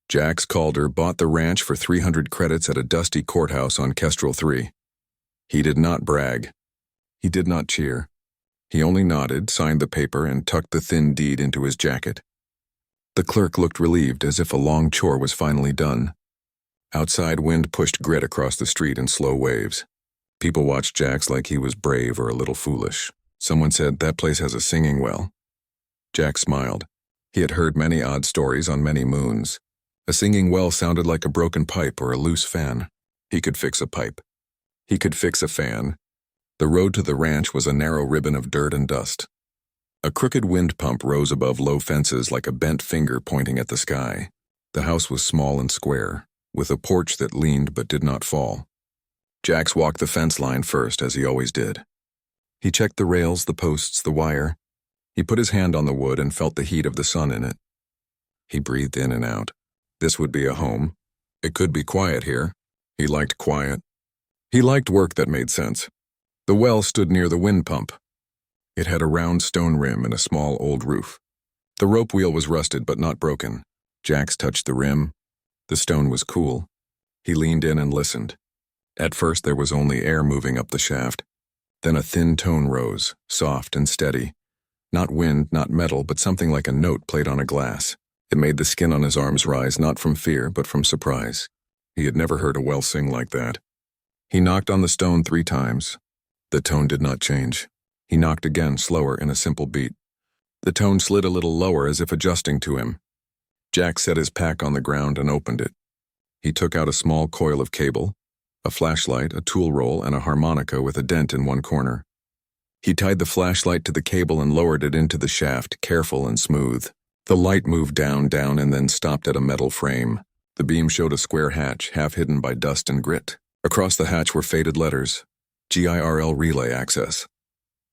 Jax Calder bought the ranch for 300 credits at a dusty courthouse on Kestrel 3. He did not brag. He did not cheer. He only nodded, signed the paper, and tucked the thin deed into his jacket. The clerk looked relieved, as if a long chore was finally done. Outside, wind pushed grit across the street in slow waves. People watched Jax like he was brave or a little foolish. Someone said, "That place has a singing well." Jax smiled. He had heard many odd stories on many moons. A singing well sounded like a broken pipe or a loose fan. He could fix a pipe. He could fix a fan. The road to the ranch was a narrow ribbon of dirt and dust. A crooked wind pump rose above low fences like a bent finger pointing at the sky. The house was small and square, with a porch that leaned but did not fall. Jax walked the fence line first, as he always did. He checked the rails, the posts, the wire. He put his hand on the wood and felt the heat of the sun in it. He breathed in and out. This would be a home. It could be quiet here. He liked quiet. He liked work that made sense. The well stood near the wind pump. It had a round stone rim and a small old roof. The rope wheel was rusted but not broken. Jax touched the rim. The stone was cool. He leaned in and listened. At first there was only air moving up the shaft. Then a thin tone rose, soft and steady. Not wind, not metal, but something like a note played on a glass. It made the skin on his arms rise, not from fear, but from surprise. He had never heard a well sing like that. He knocked on the stone 3 times. The tone did not change. He knocked again, slower, in a simple beat. The tone slid a little lower, as if adjusting to him. Jax set his pack on the ground and opened it. He took out a small coil of cable, a flashlight, a tool roll, and a harmonica with a dent in one corner. He tied the flashlight to the cable and lowered it into the shaft, careful and smooth. The light moved down, and then stopped at a metal frame. The beam showed a square hatch, half hidden by dust and grit. Across the hatch were faded letters. GIRL relay access.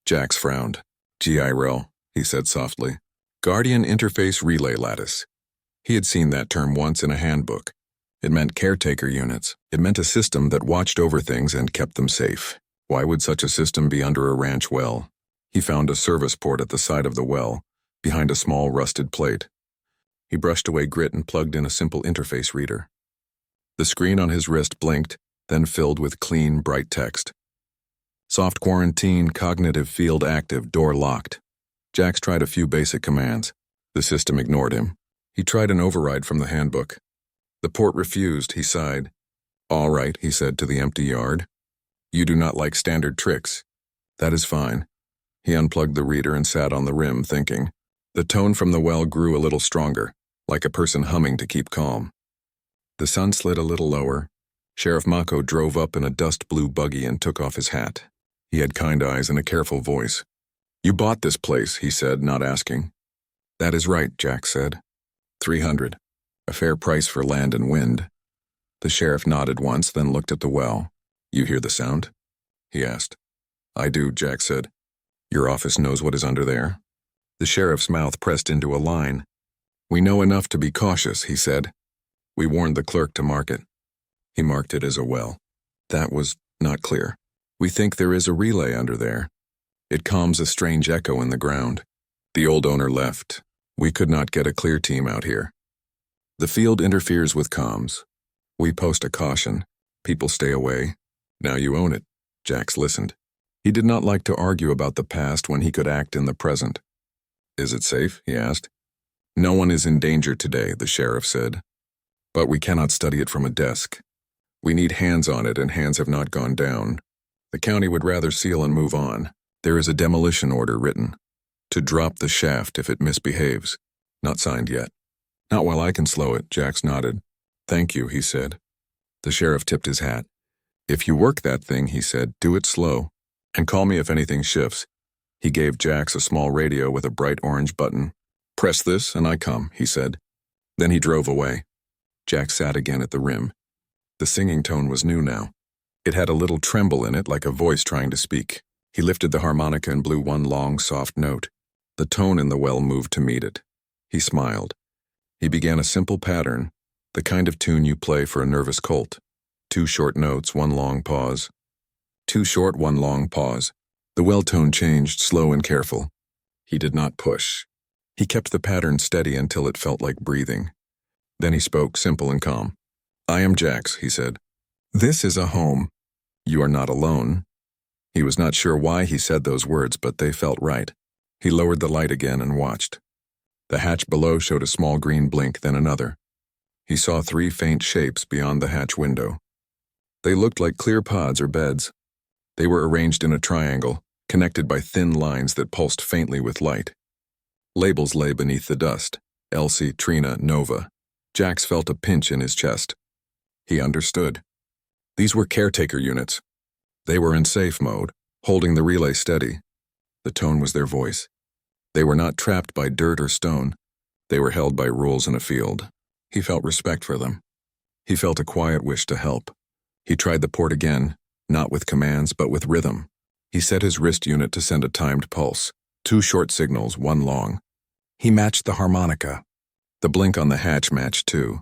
Jax frowned. GIRL, he said softly. Guardian Interface Relay Lattice. He had seen that term once in a handbook. It meant caretaker units. It meant a system that watched over things and kept them safe. Why would such a system be under a ranch well? He found a service port at the side of the well, behind a small rusted plate. He brushed away grit and plugged in a simple interface reader. The screen on his wrist blinked, then filled with clean, bright text. Soft quarantine, cognitive field active, door locked. Jax tried a few basic commands. The system ignored him. He tried an override from the handbook. The port refused, he sighed. All right, he said to the empty yard. You do not like standard tricks. That is fine. He unplugged the reader and sat on the rim, thinking. The tone from the well grew a little stronger, like a person humming to keep calm. The sun slid a little lower. Sheriff Mako drove up in a dust-blue buggy and took off his hat. He had kind eyes and a careful voice. You bought this place, he said, not asking. That is right, Jax said. 300. A fair price for land and wind. The sheriff nodded once, then looked at the well. You hear the sound? He asked. I do, Jax said. Your office knows what is under there? The sheriff's mouth pressed into a line. We know enough to be cautious, he said. We warned the clerk to mark it. He marked it as a well. That was not clear. We think there is a relay under there. It calms a strange echo in the ground. The old owner left. We could not get a clear team out here. The field interferes with comms. We post a caution. People stay away. Now you own it. Jax listened. He did not like to argue about the past when he could act in the present. Is it safe? He asked. No one is in danger today, the sheriff said. But we cannot study it from a desk. We need hands on it, and hands have not gone down. The county would rather seal and move on. There is a demolition order written. To drop the shaft if it misbehaves. Not signed yet. Not while I can slow it, Jax nodded. Thank you, he said. The sheriff tipped his hat. If you work that thing, he said, do it slow. And call me if anything shifts. He gave Jax a small radio with a bright orange button. Press this and I come, he said. Then he drove away. Jax sat again at the rim. The singing tone was new now. It had a little tremble in it, like a voice trying to speak. He lifted the harmonica and blew one long, soft note. The tone in the well moved to meet it. He smiled. He began a simple pattern, the kind of tune you play for a nervous colt. 2 short notes, 1 long pause. 2 short, 1 long pause. The well tone changed, slow and careful. He did not push. He kept the pattern steady until it felt like breathing. Then he spoke, simple and calm. "I am Jax," he said. "This is a home. You are not alone." He was not sure why he said those words, but they felt right. He lowered the light again and watched. The hatch below showed a small green blink, then another. He saw 3 faint shapes beyond the hatch window. They looked like clear pods or beds. They were arranged in a triangle, connected by thin lines that pulsed faintly with light. Labels lay beneath the dust. Elsie, Trina, Nova. Jax felt a pinch in his chest. He understood. These were caretaker units. They were in safe mode, holding the relay steady. The tone was their voice. They were not trapped by dirt or stone. They were held by rules in a field. He felt respect for them. He felt a quiet wish to help. He tried the port again, not with commands, but with rhythm. He set his wrist unit to send a timed pulse. 2 short signals, 1 long. He matched the harmonica. The blink on the hatch matched too.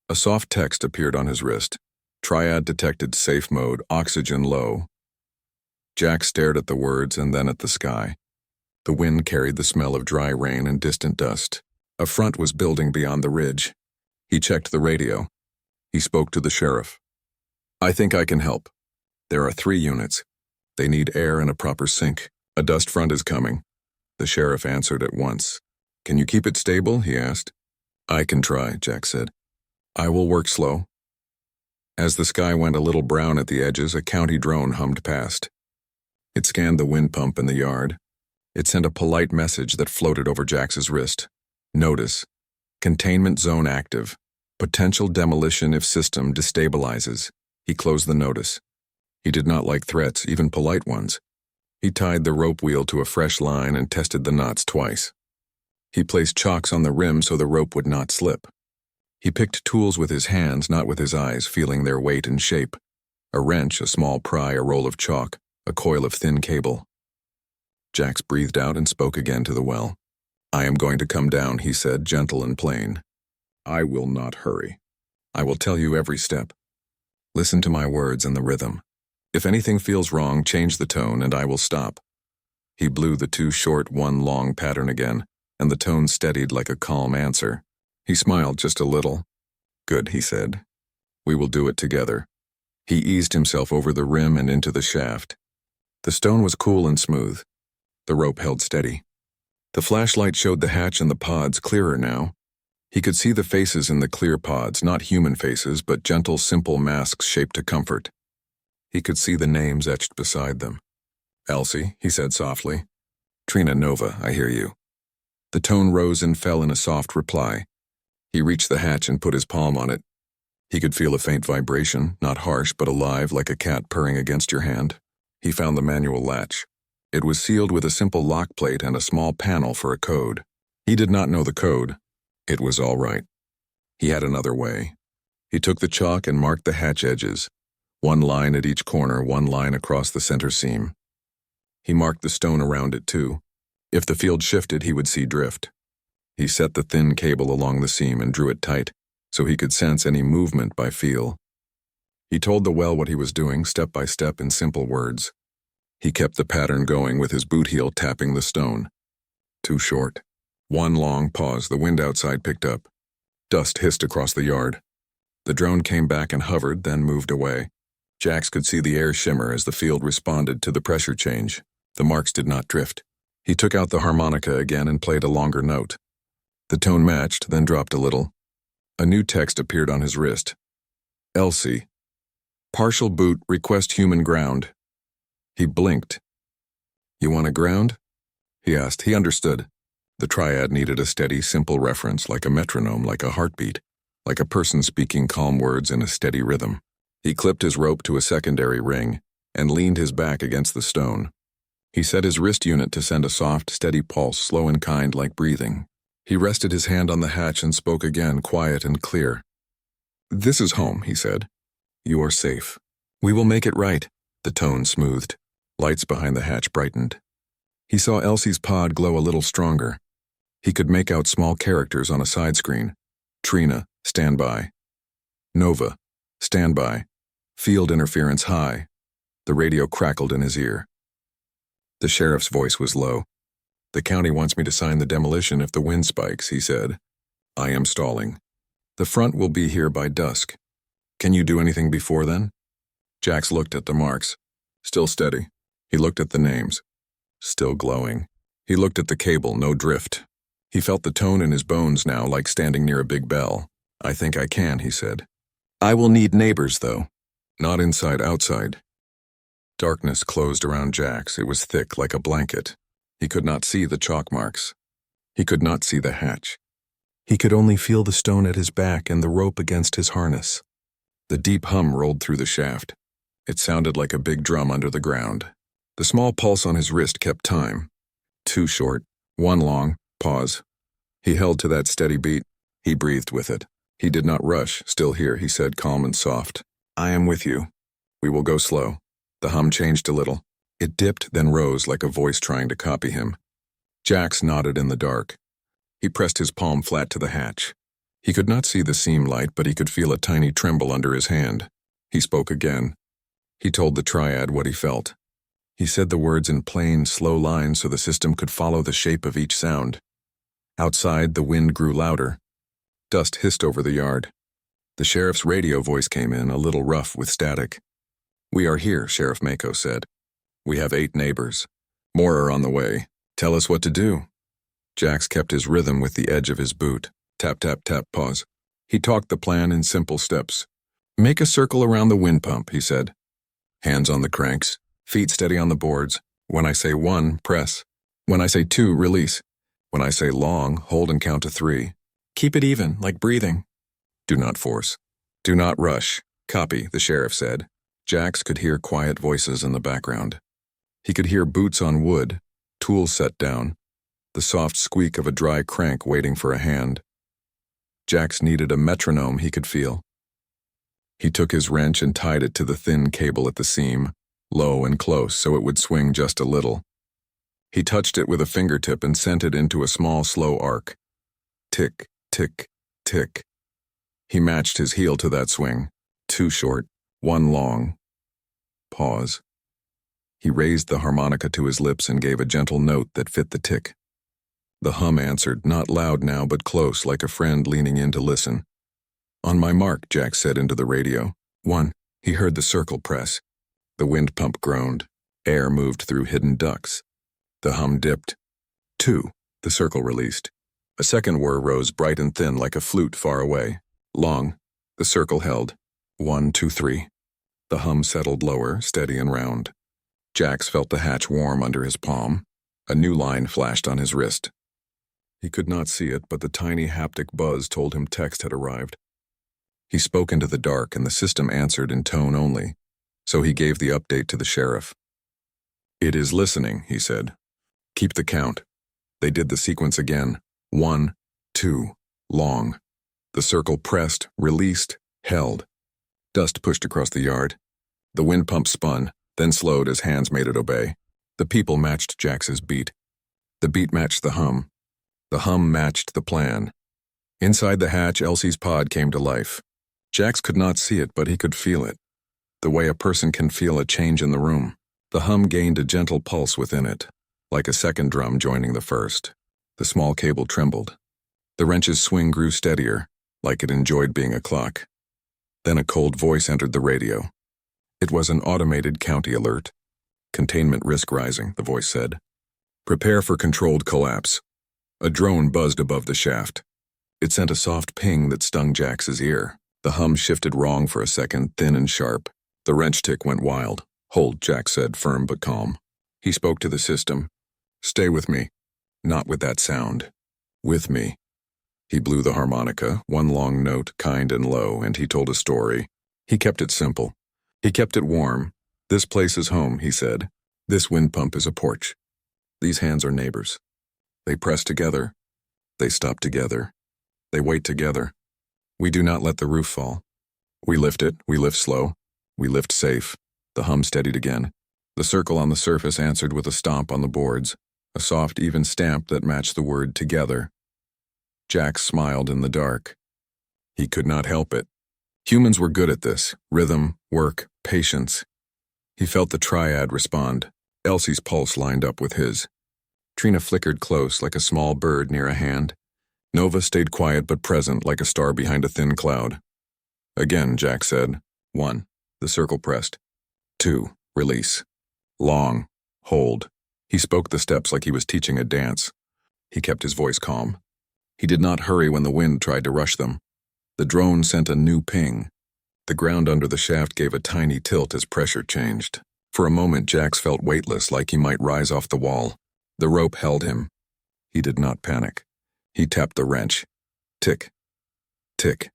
A soft text appeared on his wrist. Triad detected safe mode, oxygen low. Jack stared at the words and then at the sky. The wind carried the smell of dry rain and distant dust. A front was building beyond the ridge. He checked the radio. He spoke to the sheriff. "I think I can help. There are 3 units. They need air and a proper sink. A dust front is coming." The sheriff answered at once. "Can you keep it stable?" he asked. "I can try," Jack said. "I will work slow." As the sky went a little brown at the edges, a county drone hummed past. It scanned the wind pump in the yard. It sent a polite message that floated over Jax's wrist. "Notice. Containment zone active. Potential demolition if system destabilizes." He closed the notice. He did not like threats, even polite ones. He tied the rope wheel to a fresh line and tested the knots twice. He placed chocks on the rim so the rope would not slip. He picked tools with his hands, not with his eyes, feeling their weight and shape. A wrench, a small pry, a roll of chalk, a coil of thin cable. Jax breathed out and spoke again to the well. "I am going to come down," he said, gentle and plain. "I will not hurry. I will tell you every step. Listen to my words and the rhythm. If anything feels wrong, change the tone and I will stop." He blew the 2 short, 1 long pattern again, and the tone steadied like a calm answer. He smiled just a little. "Good," he said. "We will do it together." He eased himself over the rim and into the shaft. The stone was cool and smooth. The rope held steady. The flashlight showed the hatch and the pods clearer now. He could see the faces in the clear pods, not human faces, but gentle, simple masks shaped to comfort. He could see the names etched beside them. "Elsie," he said softly. "Trina, Nova, I hear you." The tone rose and fell in a soft reply. He reached the hatch and put his palm on it. He could feel a faint vibration, not harsh but alive, like a cat purring against your hand. He found the manual latch. It was sealed with a simple lock plate and a small panel for a code. He did not know the code. It was all right. He had another way. He took the chalk and marked the hatch edges. 1 line at each corner, 1 line across the center seam. He marked the stone around it too. If the field shifted, he would see drift. He set the thin cable along the seam and drew it tight, so he could sense any movement by feel. He told the well what he was doing, step by step in simple words. He kept the pattern going with his boot heel tapping the stone. 2 short. 1 long pause. The wind outside picked up. Dust hissed across the yard. The drone came back and hovered, then moved away. Jax could see the air shimmer as the field responded to the pressure change. The marks did not drift. He took out the harmonica again and played a longer note. The tone matched, then dropped a little. A new text appeared on his wrist. "Elsie. Partial boot, request human ground." He blinked. "You want a ground?" he asked. He understood. The triad needed a steady, simple reference, like a metronome, like a heartbeat, like a person speaking calm words in a steady rhythm. He clipped his rope to a secondary ring and leaned his back against the stone. He set his wrist unit to send a soft, steady pulse, slow and kind, like breathing. He rested his hand on the hatch and spoke again, quiet and clear. "This is home," he said. "You are safe. We will make it right." The tone smoothed. Lights behind the hatch brightened. He saw Elsie's pod glow a little stronger. He could make out small characters on a side screen. Trina, stand by. Nova, stand by. Field interference high. The radio crackled in his ear. The sheriff's voice was low. "The county wants me to sign the demolition if the wind spikes," he said. "I am stalling." The front will be here by dusk. Can you do anything before then? Jax looked at the marks. Still steady. He looked at the names. Still glowing. He looked at the cable, no drift. He felt the tone in his bones now, like standing near a big bell. I think I can, he said. I will need neighbors, though. Not inside, outside. Darkness closed around Jax. It was thick like a blanket. He could not see the chalk marks. He could not see the hatch. He could only feel the stone at his back and the rope against his harness. The deep hum rolled through the shaft. It sounded like a big drum under the ground. The small pulse on his wrist kept time. 2 short, 1 long, pause. He held to that steady beat. He breathed with it. He did not rush. Still here, he said, calm and soft. I am with you. We will go slow. The hum changed a little. It dipped, then rose like a voice trying to copy him. Jax nodded in the dark. He pressed his palm flat to the hatch. He could not see the seam light, but he could feel a tiny tremble under his hand. He spoke again. He told the triad what he felt. He said the words in plain, slow lines so the system could follow the shape of each sound. Outside, the wind grew louder. Dust hissed over the yard. The sheriff's radio voice came in, a little rough with static. We are here, Sheriff Mako said. We have 8 neighbors. More are on the way. Tell us what to do. Jax kept his rhythm with the edge of his boot. Tap, tap, tap, pause. He talked the plan in simple steps. Make a circle around the wind pump, he said. Hands on the cranks, feet steady on the boards. When I say 1, press. When I say 2, release. When I say long, hold and count to 3. Keep it even, like breathing. Do not force. Do not rush. Copy, the sheriff said. Jax could hear quiet voices in the background. He could hear boots on wood, tools set down, the soft squeak of a dry crank waiting for a hand. Jax needed a metronome he could feel. He took his wrench and tied it to the thin cable at the seam, low and close so it would swing just a little. He touched it with a fingertip and sent it into a small, slow arc. Tick, tick, tick. He matched his heel to that swing. 2 short, 1 long. Pause. He raised the harmonica to his lips and gave a gentle note that fit the tick. The hum answered, not loud now but close, like a friend leaning in to listen. On my mark, Jax said into the radio. 1. He heard the circle press. The wind pump groaned. Air moved through hidden ducts. The hum dipped. 2. The circle released. A second whir rose bright and thin like a flute far away. Long. The circle held. 1, 2, 3. The hum settled lower, steady and round. Jax felt the hatch warm under his palm. A new line flashed on his wrist. He could not see it, but the tiny haptic buzz told him text had arrived. He spoke into the dark, and the system answered in tone only, so he gave the update to the sheriff. It is listening, he said. Keep the count. They did the sequence again. 1, 2, long. The circle pressed, released, held. Dust pushed across the yard. The wind pump spun, then slowed as hands made it obey. The people matched Jax's beat. The beat matched the hum. The hum matched the plan. Inside the hatch, Elsie's pod came to life. Jax could not see it, but he could feel it. The way a person can feel a change in the room. The hum gained a gentle pulse within it, like a second drum joining the first. The small cable trembled. The wrench's swing grew steadier, like it enjoyed being a clock. Then a cold voice entered the radio. It was an automated county alert. Containment risk rising, the voice said. Prepare for controlled collapse. A drone buzzed above the shaft. It sent a soft ping that stung Jax's ear. The hum shifted wrong for a second, thin and sharp. The wrench tick went wild. Hold, Jax said, firm but calm. He spoke to the system. Stay with me. Not with that sound. With me. He blew the harmonica, 1 long note, kind and low, and he told a story. He kept it simple. He kept it warm. This place is home, he said. This wind pump is a porch. These hands are neighbors. They press together. They stop together. They wait together. We do not let the roof fall. We lift it, we lift slow. We lift safe. The hum steadied again. The circle on the surface answered with a stomp on the boards, a soft, even stamp that matched the word together. Jax smiled in the dark. He could not help it. Humans were good at this. Rhythm, work, patience. He felt the triad respond. Elsie's pulse lined up with his. Trina flickered close like a small bird near a hand. Nova stayed quiet but present like a star behind a thin cloud. Again, Jack said. 1. The circle pressed. 2. Release. Long. Hold. He spoke the steps like he was teaching a dance. He kept his voice calm. He did not hurry when the wind tried to rush them. The drone sent a new ping. The ground under the shaft gave a tiny tilt as pressure changed. For a moment, Jax felt weightless, like he might rise off the wall. The rope held him. He did not panic. He tapped the wrench. Tick. Tick.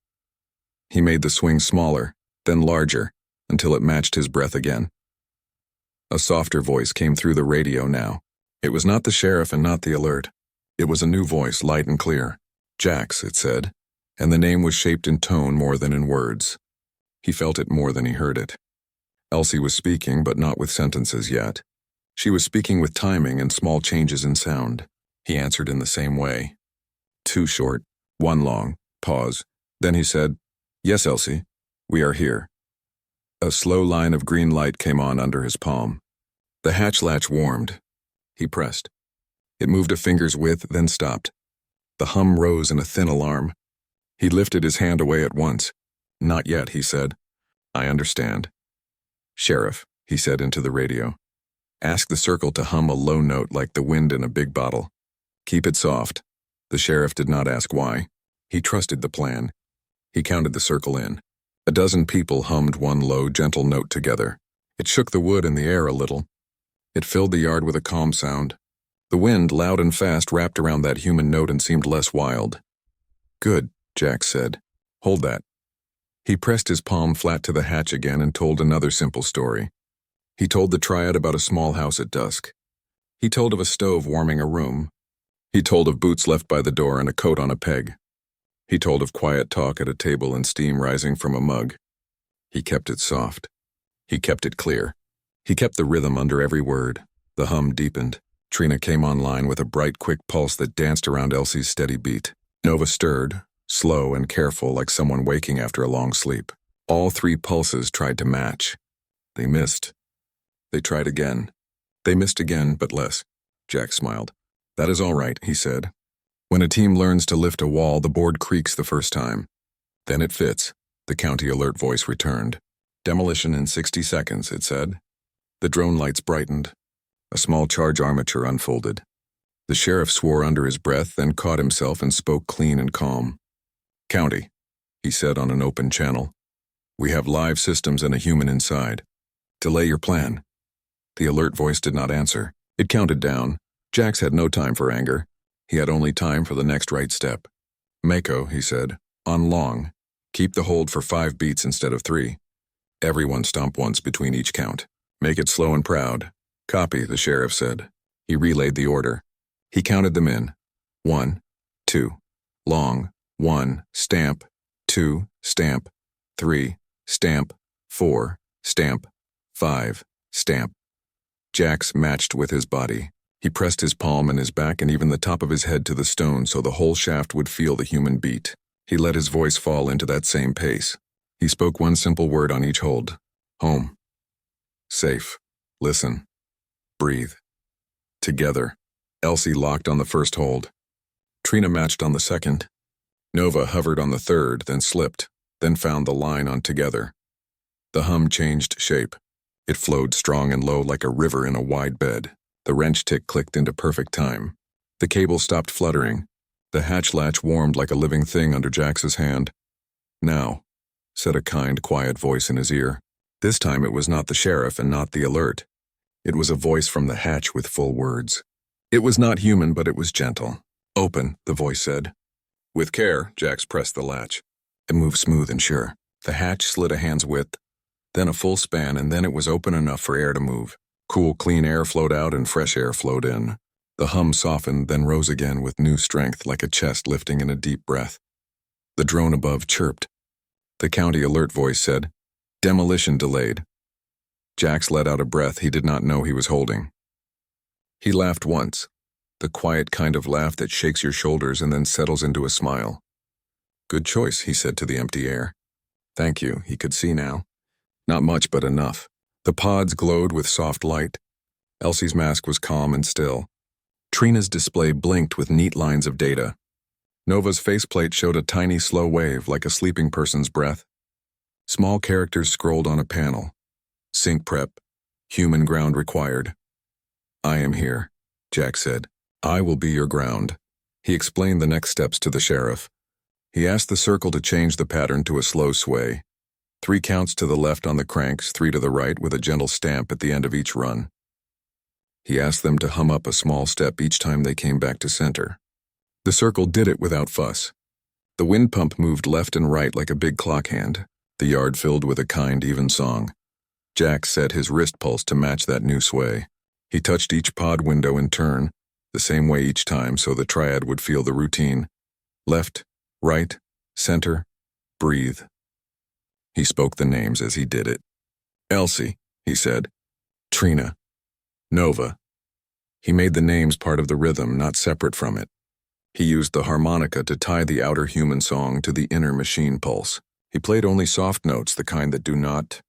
He made the swing smaller, then larger, until it matched his breath again. A softer voice came through the radio now. It was not the sheriff and not the alert. It was a new voice, light and clear. Jax, it said, and the name was shaped in tone more than in words. He felt it more than he heard it. Elsie was speaking, but not with sentences yet. She was speaking with timing and small changes in sound. He answered in the same way. 2 short, 1 long, pause. Then he said, "Yes, Elsie, we are here." A slow line of green light came on under his palm. The hatch latch warmed. He pressed. It moved a finger's width, then stopped. The hum rose in a thin alarm. He lifted his hand away at once. "Not yet," he said. "I understand." "Sheriff," he said into the radio. "Ask the circle to hum a low note like the wind in a big bottle. Keep it soft." The sheriff did not ask why. He trusted the plan. He counted the circle in. 12 people hummed one low, gentle note together. It shook the wood and the air a little. It filled the yard with a calm sound. The wind, loud and fast, wrapped around that human note and seemed less wild. "Good," Jack said. "Hold that." He pressed his palm flat to the hatch again and told another simple story. He told the triad about a small house at dusk. He told of a stove warming a room. He told of boots left by the door and a coat on a peg. He told of quiet talk at a table and steam rising from a mug. He kept it soft. He kept it clear. He kept the rhythm under every word. The hum deepened. Trina came online with a bright, quick pulse that danced around Elsie's steady beat. Nova stirred, slow and careful like someone waking after a long sleep. All 3 pulses tried to match. They missed. They tried again. They missed again, but less. Jack smiled. "That is all right," he said. "When a team learns to lift a wall, the board creaks the first time. Then it fits." The county alert voice returned. "Demolition in 60 seconds, it said." The drone lights brightened. A small charge armature unfolded. The sheriff swore under his breath, then caught himself and spoke clean and calm. "County," he said on an open channel. "We have live systems and a human inside. Delay your plan." The alert voice did not answer. It counted down. Jax had no time for anger. He had only time for the next right step. "Mako," he said, "on long. Keep the hold for 5 beats instead of 3. Everyone stomp once between each count. Make it slow and proud." "Copy," the sheriff said. He relayed the order. He counted them in. 1, 2, long, 1, stamp, 2, stamp, 3, stamp, 4, stamp, 5, stamp. Jax matched with his body. He pressed his palm and his back and even the top of his head to the stone so the whole shaft would feel the human beat. He let his voice fall into that same pace. He spoke one simple word on each hold. Home. Safe. Listen. Breathe. Together. Elsie locked on the first hold. Trina matched on the second. Nova hovered on the third, then slipped, then found the line on together. The hum changed shape. It flowed strong and low like a river in a wide bed. The wrench tick clicked into perfect time. The cable stopped fluttering. The hatch latch warmed like a living thing under Jax's hand. "Now," said a kind, quiet voice in his ear. This time it was not the sheriff and not the alert. It was a voice from the hatch with full words. It was not human, but it was gentle. "Open," the voice said. With care, Jax pressed the latch. It moved smooth and sure. The hatch slid a hand's width, then a full span, and then it was open enough for air to move. Cool, clean air flowed out and fresh air flowed in. The hum softened, then rose again with new strength like a chest lifting in a deep breath. The drone above chirped. The county alert voice said, "Demolition delayed." Jax let out a breath he did not know he was holding. He laughed once, the quiet kind of laugh that shakes your shoulders and then settles into a smile. "Good choice," he said to the empty air. "Thank you," he could see now. Not much, but enough. The pods glowed with soft light. Elsie's mask was calm and still. Trina's display blinked with neat lines of data. Nova's faceplate showed a tiny slow wave like a sleeping person's breath. Small characters scrolled on a panel. Sync prep. Human ground required. I am here, Jack said. I will be your ground. He explained the next steps to the sheriff. He asked the circle to change the pattern to a slow sway. 3 counts to the left on the cranks, 3 to the right with a gentle stamp at the end of each run. He asked them to hum up a small step each time they came back to center. The circle did it without fuss. The wind pump moved left and right like a big clock hand, the yard filled with a kind, even song. Jack set his wrist pulse to match that new sway. He touched each pod window in turn, the same way each time so the triad would feel the routine. Left, right, center, breathe. He spoke the names as he did it. Elsie, he said. Trina. Nova. He made the names part of the rhythm, not separate from it. He used the harmonica to tie the outer human song to the inner machine pulse. He played only soft notes, the kind that do not